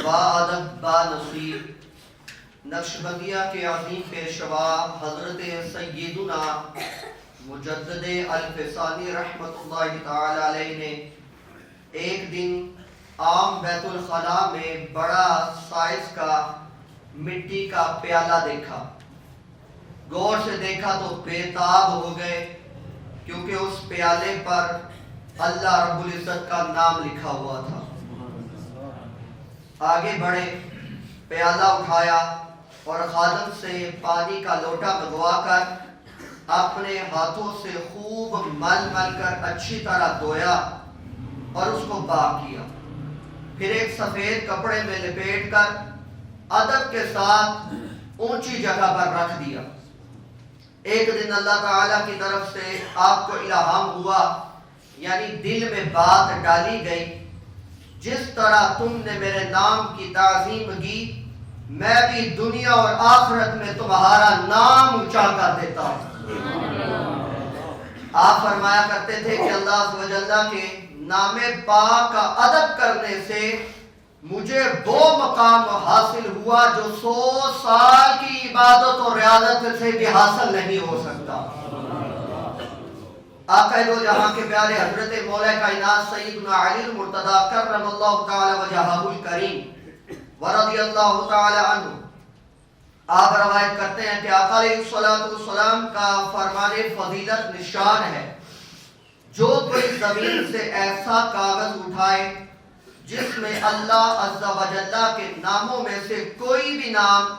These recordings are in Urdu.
با ادب با نصیب نقشبندیہ کے عظیم پیشوا حضرت سیدنا مجدد الفسانی رحمت اللہ تعالی علیہ نے ایک دن عام بیت الخلا میں بڑا سائز کا مٹی کا پیالہ دیکھا. غور سے دیکھا تو بے تاب ہو گئے کیونکہ اس پیالے پر اللہ رب العزت کا نام لکھا ہوا تھا. آگے بڑھے, پیالہ اٹھایا اور خادم سے پانی کا لوٹا منگوا کر اپنے ہاتھوں سے خوب مل مل کر اچھی طرح دھویا اور اس کو پاک کیا. پھر ایک سفید کپڑے میں لپیٹ کر ادب کے ساتھ اونچی جگہ پر رکھ دیا. ایک دن اللہ تعالیٰ کی طرف سے آپ کو الہام ہوا, یعنی دل میں بات ڈالی گئی, جس طرح تم نے میرے نام کی تعظیم کی میں بھی دنیا اور آخرت میں تمہارا نام اونچا کر دیتا ہوں. آپ فرمایا کرتے تھے کہ اللہ عز و جل کے نام پاک کا ادب کرنے سے مجھے وہ مقام حاصل ہوا جو 100 سال کی عبادت اور ریاضت سے بھی حاصل نہیں ہو سکتا. آقا دو جہاں کے پیارے حضرت مولا کائنات سیدنا علی المرتضی کرم اللہ تعالی وجہہ الکریم ورضی اللہ تعالی عنہ, آپ روایت کرتے ہیں کہ آقا علیہ السلام کا فرمان فضیلت نشان ہے, جو کوئی زمین سے ایسا کاغذ اٹھائے جس میں اللہ عز و جل کے ناموں میں سے کوئی بھی نام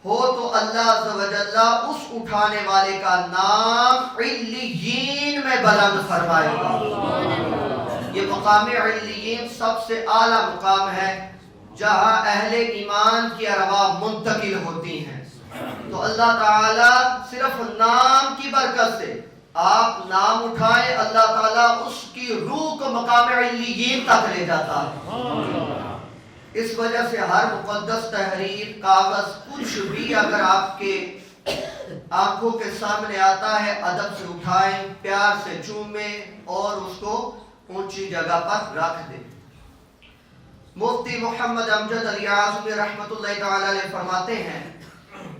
ہو تو اللہ عز و جل اس اٹھانے والے کا نام علیین میں بلند فرمائے گا. یہ مقام علیین سب سے اعلیٰ مقام ہے جہاں اہل ایمان کی ارواح منتقل ہوتی ہیں. تو اللہ تعالیٰ صرف نام کی برکت سے آپ نام اٹھائیں, اللہ تعالیٰ اس کی روح کو مقام علیین تک لے جاتا ہے. اس وجہ سے ہر مقدس تحریر کاغذ کچھ بھی اگر آپ کے آنکھوں کے سامنے آتا ہے ادب سے اٹھائیں, پیار سے چومیں اور اس کو اونچی جگہ پر رکھ دیں. مفتی محمد امجد علی اعظمی رحمت اللہ تعالی علیہ فرماتے ہیں,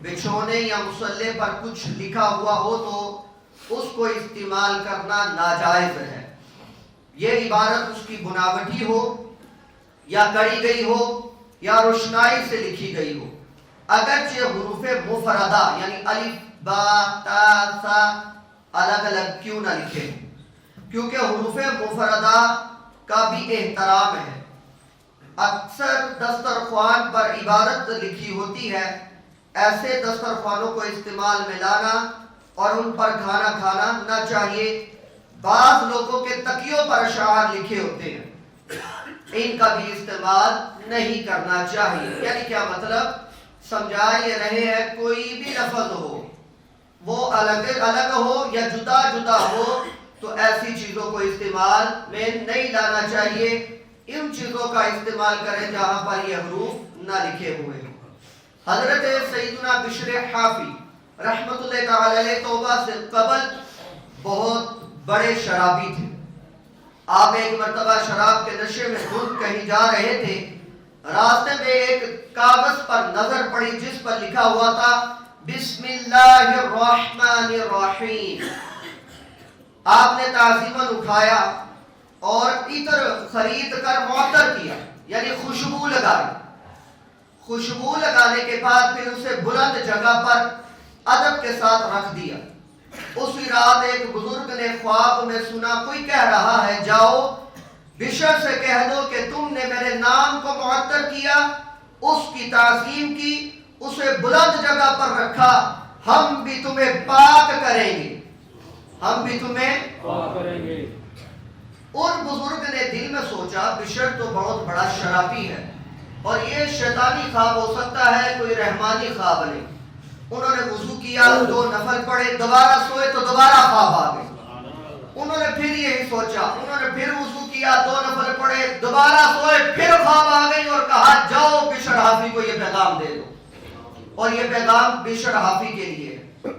بچھونے یا مصلے پر کچھ لکھا ہوا ہو تو اس کو استعمال کرنا ناجائز ہے. یہ عبارت اس کی بناوٹی ہو یا کڑی گئی ہو یا روشنائی سے لکھی گئی ہو, اگرچہ حروف مفردہ یعنی الف با تا سا الگ الگ کیوں نہ لکھے, کیونکہ حروف مفردہ کا بھی احترام ہے. اکثر دسترخوان پر عبارت لکھی ہوتی ہے, ایسے دسترخوانوں کو استعمال میں لانا اور ان پر کھانا کھانا نہ چاہیے. بعض لوگوں کے تکیوں پر اشعار لکھے ہوتے ہیں, ان کا بھی استعمال نہیں کرنا چاہیے. یعنی کیا مطلب سمجھا یہ رہے ہیں, کوئی بھی لفظ ہو وہ الگ الگ ہو یا جدا جدا ہو تو ایسی چیزوں کو استعمال میں نہیں لانا چاہیے. ان چیزوں کا استعمال کریں جہاں پر یہ حروف نہ لکھے ہوئے ہوں. حضرت سیدنا بشر حافی رحمت اللہ تعالی علیہ توبہ سے قبل بہت بڑے شرابی تھے. آپ ایک مرتبہ شراب کے نشے میں دھند کہیں جا رہے تھے, راستے میں ایک کاغذ پر نظر پڑی جس پر لکھا ہوا تھا بسم اللہ الرحمن الرحیم. آپ نے تعظیماً اٹھایا اور عطر خرید کر معطر کیا, یعنی خوشبو لگائی. خوشبو لگانے کے بعد پھر اسے بلند جگہ پر ادب کے ساتھ رکھ دیا. اسی رات ایک بزرگ نے خواب میں سنا کوئی کہہ رہا ہے, جاؤ بشر سے کہہ دو کہ تم نے میرے نام کو معطر کیا, اس کی تعظیم کی, اسے بلند جگہ پر رکھا, ہم بھی تمہیں پاک کریں گے, ہم بھی تمہیں پاک کریں گے. ان بزرگ نے دل میں سوچا بشر تو بہت بڑا شرابی ہے اور یہ شیطانی خواب ہو سکتا ہے, کوئی رحمانی خواب نہیں. انہوں نے وضو کیا, 2 نفل پڑھے, دوبارہ سوئے تو دوبارہ خواب آ گئے. انہوں نے پھر یہی سوچا, انہوں نے پھر وضو کیا, 2 نفل پڑھے, دوبارہ سوئے, پھر خواب آ گئی اور کہا جاؤ بشر حافی کو یہ پیغام دے دو. اور یہ پیغام بشر حافی کے لیے ہے.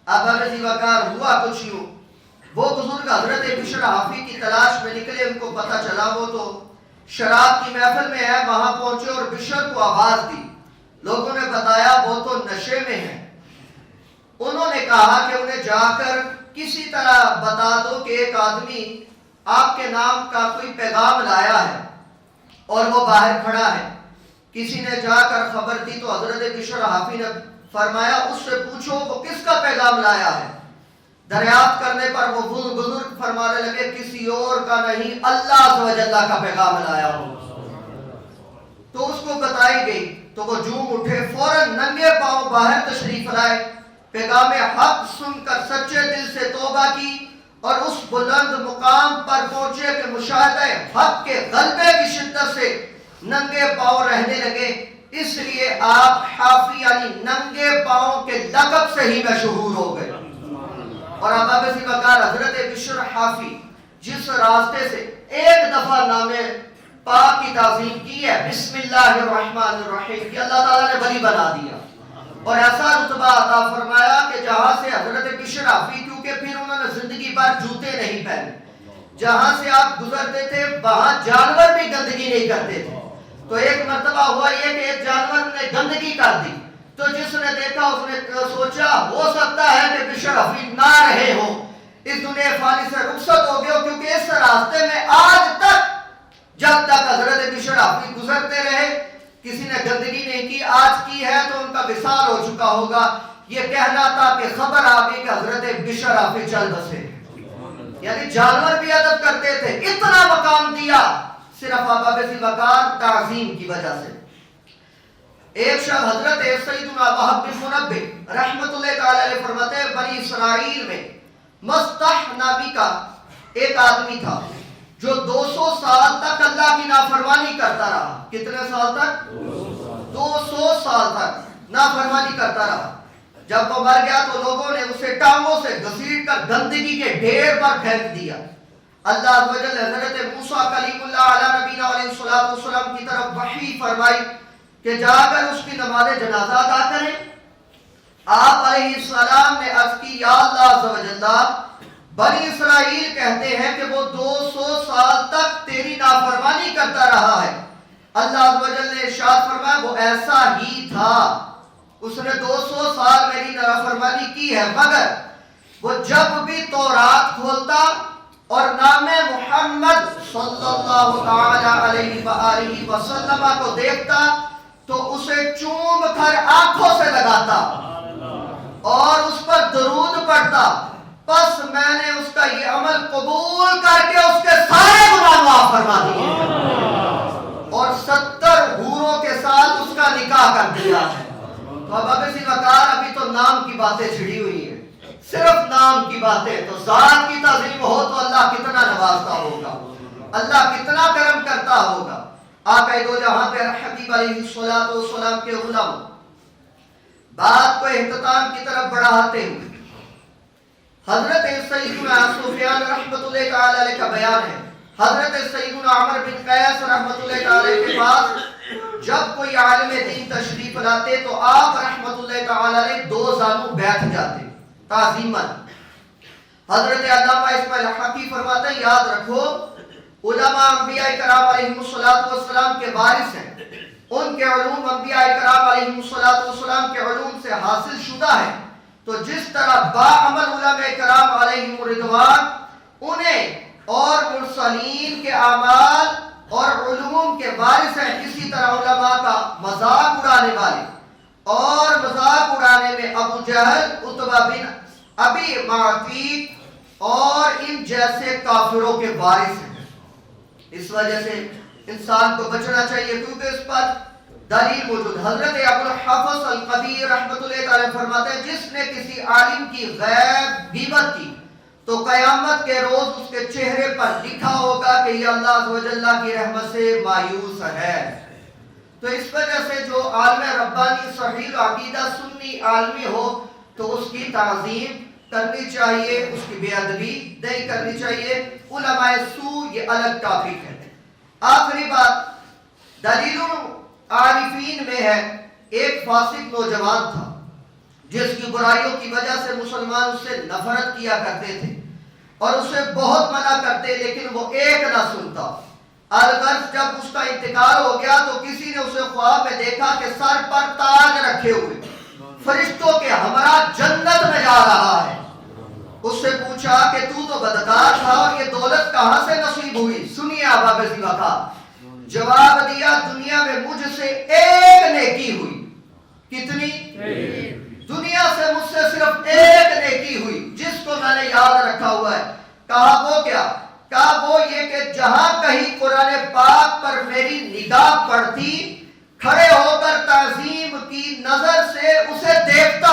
اب عزیز وقار ہوا کچھ یوں, وہ بزرگ حضرت بشر حافی کی تلاش میں نکلے, ان کو پتہ چلا وہ تو شراب کی محفل میں ہے، وہاں پہنچے اور بشر کو آواز دی۔ لوگوں نے بتایا وہ تو نشے میں ہے۔ انہوں نے کہا کہ انہیں جا کر کسی طرح بتا دو کہ ایک آدمی آپ کے نام کا کوئی پیغام لایا ہے اور وہ باہر کھڑا ہے۔ کسی نے جا کر خبر دی تو حضرت بشر حافی نے فرمایا اس سے پوچھو وہ کس کا پیغام لایا ہے۔ دریافت کرنے پر وہ بزرگ فرمانے لگے کسی اور کا نہیں، اللہ عز و جل کا پیغام لایا ہو۔ تو اس کو بتائی گئی تو وہ جھوم اٹھے، فوراً ننگے پاؤں باہر تشریف لائے، پیغام حق سن کر سچے دل سے توبہ کی اور اس بلند مقام پر پہنچے کہ مشاہدہ حق کے غلبے کی شدت سے ننگے پاؤں رہنے لگے۔ اس لیے آپ حافی یعنی ننگے پاؤں کے لقب سے ہی مشہور ہو گئے۔ اور اب اسی وقار حضرت بشر حافی جس راستے سے ایک دفعہ نام پاک کی تعظیم کی ہے، بسم اللہ الرحمن الرحیم، کہ اللہ تعالیٰ نے ولی بنا دیا اور ایسا رتبہ عطا فرمایا کہ جہاں سے حضرت بشر حافی، کیونکہ پھر انہوں نے زندگی بھر جوتے نہیں پہنے، جہاں سے آپ گزرتے تھے وہاں جانور بھی گندگی نہیں کرتے تھے۔ تو ایک مرتبہ ہوا یہ کہ ایک جانور نے گندگی کر دی، تو جس نے دیکھا اس نے سوچا ہو سکتا ہے کہ بشر حافی نہ رہے ہو، اس دنیا فانی سے رخصت ہو گئے، کیونکہ اس راستے میں آج تک جب تک حضرت بشر حافی گزرتے رہے کسی نے گندگی نہیں کی، آج کی ہے تو ان کا وصال ہو چکا ہوگا۔ یہ کہنا تھا کہ خبر آ گئی کہ حضرت بشر حافی چل بسے، یعنی جانور بھی ادب کرتے تھے، اتنا مقام دیا صرف ابا سی وقار تعظیم کی وجہ سے۔ ایک شخص حضرت سیدنا وہب بن منبہ رحمت اللہ تعالی علیہ فرماتے ہیں بنی اسرائیل میں مستح نامی کا ایک آدمی تھا جو 200 سال تک اللہ کی نافرمانی کرتا رہا۔ کتنے سال تک؟ 200 سال تک نافرمانی کرتا رہا۔ جب وہ مر گیا تو لوگوں نے اسے ٹانگوں سے گھسیٹ کر گندگی کے ڈھیر پر پھینک دیا۔ اللہ عز و جل حضرت موسیٰ کلیم اللہ علیہ نبینا علیہ السلام کی طرف وحی فرمائی کہ جا کر اس کی نماز جنازہ ادا کریں۔ آپ علیہ السلام نے عرض کی یا اللہ عز و جل، بنی اسرائیل کہتے ہیں کہ وہ 200 سال تک تیری نافرمانی کرتا رہا ہے۔ اللہ عز و جل نے ارشاد فرمایا وہ ایسا ہی تھا، اس نے 200 سال میری نافرمانی کی ہے، مگر وہ جب بھی تورات کھولتا اور نام محمد صلی اللہ تعالی علیہ وآلہ وسلم کو دیکھتا تو اسے چوم کر آنکھوں سے لگاتا اور اس پر درود پڑھتا، پس میں نے اس کا یہ عمل قبول کر کے اس کے سارے گناہ معاف فرما دیے اور 70 حوروں کے ساتھ اس کا نکاح کر دیا ہے۔ تو اب اسی وقار ابھی تو نام کی باتیں چھڑی ہوئی ہیں، صرف نام کی باتیں، تو ذات کی تعظیم ہو تو اللہ کتنا نوازتا ہوگا، اللہ کتنا کرم کرتا ہوگا۔ آقا دو جہاں پہ حبیب علیہ السلام کے غلام بات کو اختتام کی طرف بڑھاتے ہوئے حضرت سیدنا سفیان رحمت اللہ تعالی علیہ کا بیان ہے، حضرت سیدنا عمر بن قیس رحمت اللہ تعالی علیہ کے پاس جب کوئی عالم دین تشریف لاتے تو آپ رحمت اللہ تعالی علیہ 2 زانوں بیٹھ جاتے تعظیماً۔ حضرت علامہ اسماعیل حقی فرماتے ہیں یاد رکھو علماء انبیاء کرام علیہ السلام کے وارث ہیں، ان کے علوم انبیاء کرام علیہ السلام کے علوم سے حاصل شدہ ہے، تو جس طرح باعمل علماء کرام علیہم رضوان انہیں اور مرسلین کے اعمال اور علوم کے وارث ہیں، اسی طرح علماء کا مذاق اڑانے والے اور مذاق اڑانے میں ابو جہل، عتبہ بن ابی معیط اور ان جیسے کافروں کے وارث ہیں۔ اس وجہ سے انسان کو بچنا چاہیے کیونکہ اس پر دلیل موجود۔ حضرت ابو الحفظ القدیر رحمت اللہ تعالی فرماتے ہیں جس نے کسی عالم کی غیب غیبت کی تو قیامت کے روز اس کے چہرے پر لکھا ہوگا کہ یہ اللہ عز و جل کی رحمت سے مایوس ہے۔ تو اس وجہ سے جو عالم ربانی صحیح عقیدہ سنی عالمی ہو تو اس کی تعظیم کرنی چاہیے، اس کی بے ادبی نہیں کرنی چاہیے۔ علماء سو یہ الگ ٹاپک ہے۔ آخری بات دلیل عارفین میں ہے، ایک فاسق نوجوان تھا جس کی برائیوں کی وجہ سے مسلمان اس سے نفرت کیا کرتے تھے اور اسے بہت منع کرتے، لیکن وہ ایک نہ سنتا۔ الغرض جب اس کا انتقال ہو گیا تو کسی نے اسے خواب میں دیکھا کہ سر پر تاج رکھے ہوئے فرشتوں کے ہمراہ جنت میں جا رہا ہے۔ اس سے پوچھا کہ تو بدکار تھا اور یہ دولت کہاں سے نصیب ہوئی؟ سنیے ابا بزی وقا جواب دیا، دنیا میں مجھ سے ایک نیکی ہوئی۔ کتنی؟ دنیا سے مجھ سے صرف ایک نیکی ہوئی جس کو میں نے یاد رکھا ہوا ہے۔ کہا وہ کیا؟ کہا وہ یہ کہ جہاں کہیں قرآن پاک پر میری نگاہ پڑتی کھڑے ہو کر تعظیم کی نظر سے اسے دیکھتا،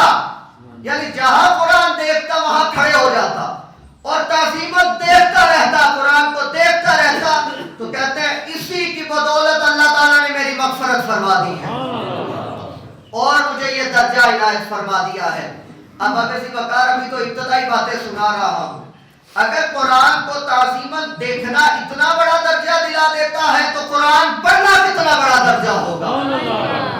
یعنی جہاں قرآن دیکھتا وہاں کھڑے ہو جاتا اور تعظیمت دیکھتا رہتا، قرآن کو دیکھتا رہتا۔ تو کہتے ہیں اسی کی بدولت اللہ تعالیٰ نے میری مغفرت فرما دی ہے اور مجھے یہ درجہ عنایت فرما دیا ہے۔ اب اسی وقار ابھی تو ابتدائی باتیں سنا رہا ہوں۔ اگر قرآن کو تعظیماً دیکھنا اتنا بڑا درجہ دلا دیتا ہے تو قرآن پڑھنا کتنا بڑا درجہ ہوگا،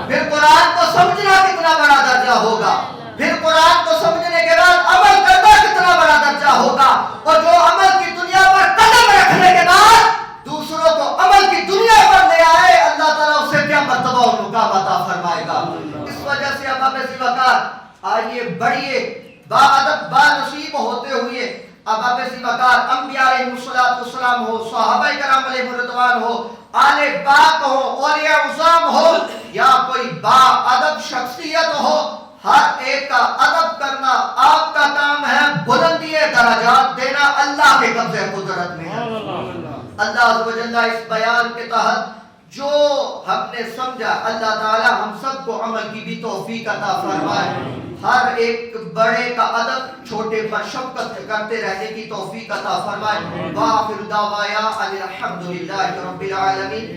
پھر قرآن کو سمجھنا کتنا بڑا درجہ ہوگا، پھر قرآن کو سمجھنے کے بعد عمل کرنا کتنا بڑا درجہ ہوگا، اور جو عمل کی دنیا پر قدم رکھنے کے بعد دوسروں کو عمل کی دنیا پر لے آئے، اللہ تعالیٰ اسے کیا مرتبہ اور مقام عطا فرمائے گا۔ اس وجہ سے اب بزی وقار آئیے بڑھیے، با ادب با نصیب ہوتے ہوئے اب بزی وقار انبیاء علیہ السلام ہو، صحابہ کرام علیہ رضوان ہو، آل پاک ہو، اولیاء عظام ہو، یا کوئی با ادب شخصیت ہو، ہر ایک کا ادب کرنا آپ کا کام ہے، بلندی درجات دینا اللہ کے قبضے قدرت میں ہے۔ اللہ عز و جل اس بیان کے تحت جو ہم نے سمجھا، اللہ تعالی ہم سب کو عمل کی بھی توفیق عطا فرمائے، ہر ایک بڑے کا ادب چھوٹے پر شفقت کرتے رہنے کی توفیق عطا فرمائے۔ وآخر دعوانا الحمدللہ رب العالمین۔